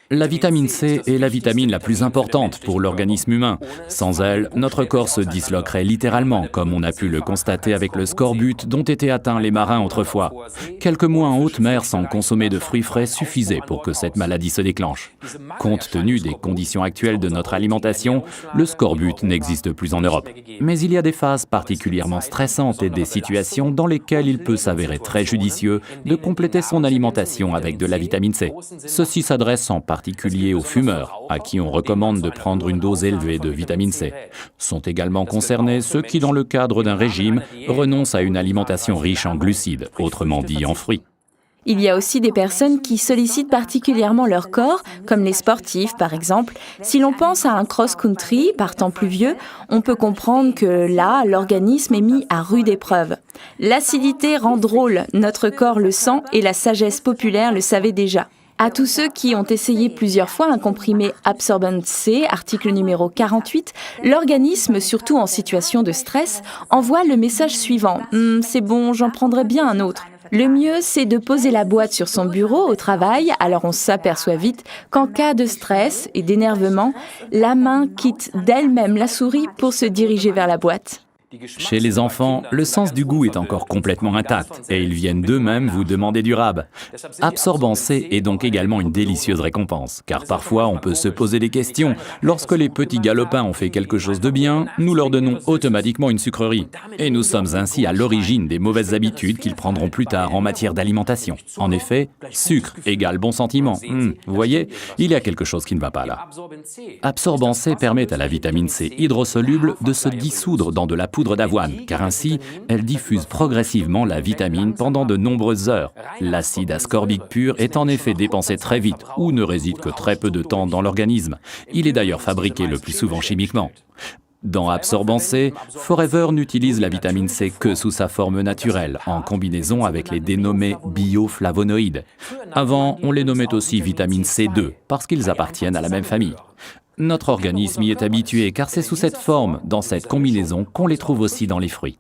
La vitamine C est la vitamine la plus importante pour l'organisme humain. Sans elle, notre corps se disloquerait littéralement, comme on a pu le constater avec le scorbut dont étaient atteints les marins autrefois. Quelques mois en haute mer sans consommer de fruits frais suffisaient pour que cette maladie se déclenche. Compte tenu des conditions actuelles de notre alimentation, le scorbut n'existe plus en Europe. Mais il y a des phases particulièrement stressantes et des situations dans lesquelles il peut s'avérer très judicieux de compléter son alimentation avec de la vitamine C. Ceci s'adresse en particulier aux fumeurs, à qui on recommande de prendre une dose élevée de vitamine C. Sont également concernés ceux qui, dans le cadre d'un régime, renoncent à une alimentation riche en glucides, autrement dit en fruits. Il y a aussi des personnes qui sollicitent particulièrement leur corps, comme les sportifs par exemple. Si l'on pense à un cross-country, par temps pluvieux, on peut comprendre que là, l'organisme est mis à rude épreuve. L'acidité rend drôle, notre corps le sent et la sagesse populaire le savait déjà. À tous ceux qui ont essayé plusieurs fois un comprimé Absorbent C, article numéro 48, l'organisme, surtout en situation de stress, envoie le message suivant « C'est bon, j'en prendrai bien un autre ». Le mieux, c'est de poser la boîte sur son bureau au travail, alors on s'aperçoit vite qu'en cas de stress et d'énervement, la main quitte d'elle-même la souris pour se diriger vers la boîte. Chez les enfants, le sens du goût est encore complètement intact et ils viennent d'eux-mêmes vous demander du rab. Absorbant C est donc également une délicieuse récompense, car parfois on peut se poser des questions. Lorsque les petits galopins ont fait quelque chose de bien, nous leur donnons automatiquement une sucrerie. Et nous sommes ainsi à l'origine des mauvaises habitudes qu'ils prendront plus tard en matière d'alimentation. En effet, sucre égale bon sentiment. Vous voyez, il y a quelque chose qui ne va pas là. Absorbant C permet à la vitamine C hydrosoluble de se dissoudre dans de la poudre d'avoine, car ainsi, elle diffuse progressivement la vitamine pendant de nombreuses heures. L'acide ascorbique pur est en effet dépensé très vite, ou ne réside que très peu de temps dans l'organisme. Il est d'ailleurs fabriqué le plus souvent chimiquement. Dans Absorbant C, Forever n'utilise la vitamine C que sous sa forme naturelle, en combinaison avec les dénommés bioflavonoïdes. Avant, on les nommait aussi vitamine C2, parce qu'ils appartiennent à la même famille. Notre organisme y est habitué car c'est sous cette forme, dans cette combinaison, qu'on les trouve aussi dans les fruits.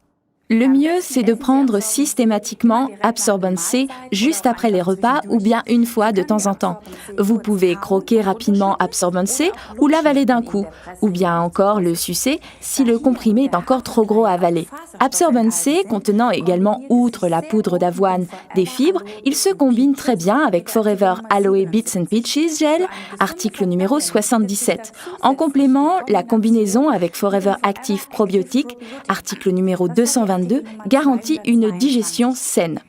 Le mieux, c'est de prendre systématiquement Absorbent C juste après les repas ou bien une fois de temps en temps. Vous pouvez croquer rapidement Absorbent C ou l'avaler d'un coup, ou bien encore le sucer si le comprimé est encore trop gros à avaler. Absorbent C contenant également, outre la poudre d'avoine, des fibres, il se combine très bien avec Forever Aloe Bits and Peaches Gel, article numéro 77. En complément, la combinaison avec Forever Active Probiotique, article numéro 222, garantit une digestion saine.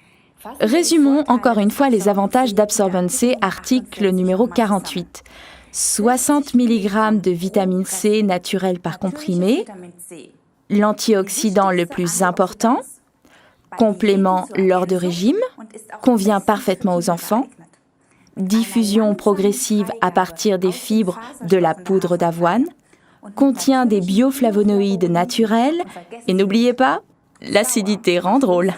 Résumons encore une fois les avantages d'Absorbent C, article numéro 48. 60 mg de vitamine C naturelle par comprimé, l'antioxydant le plus important, complément lors de régime, convient parfaitement aux enfants, diffusion progressive à partir des fibres de la poudre d'avoine, contient des bioflavonoïdes naturels et n'oubliez pas, l'acidité rend drôle.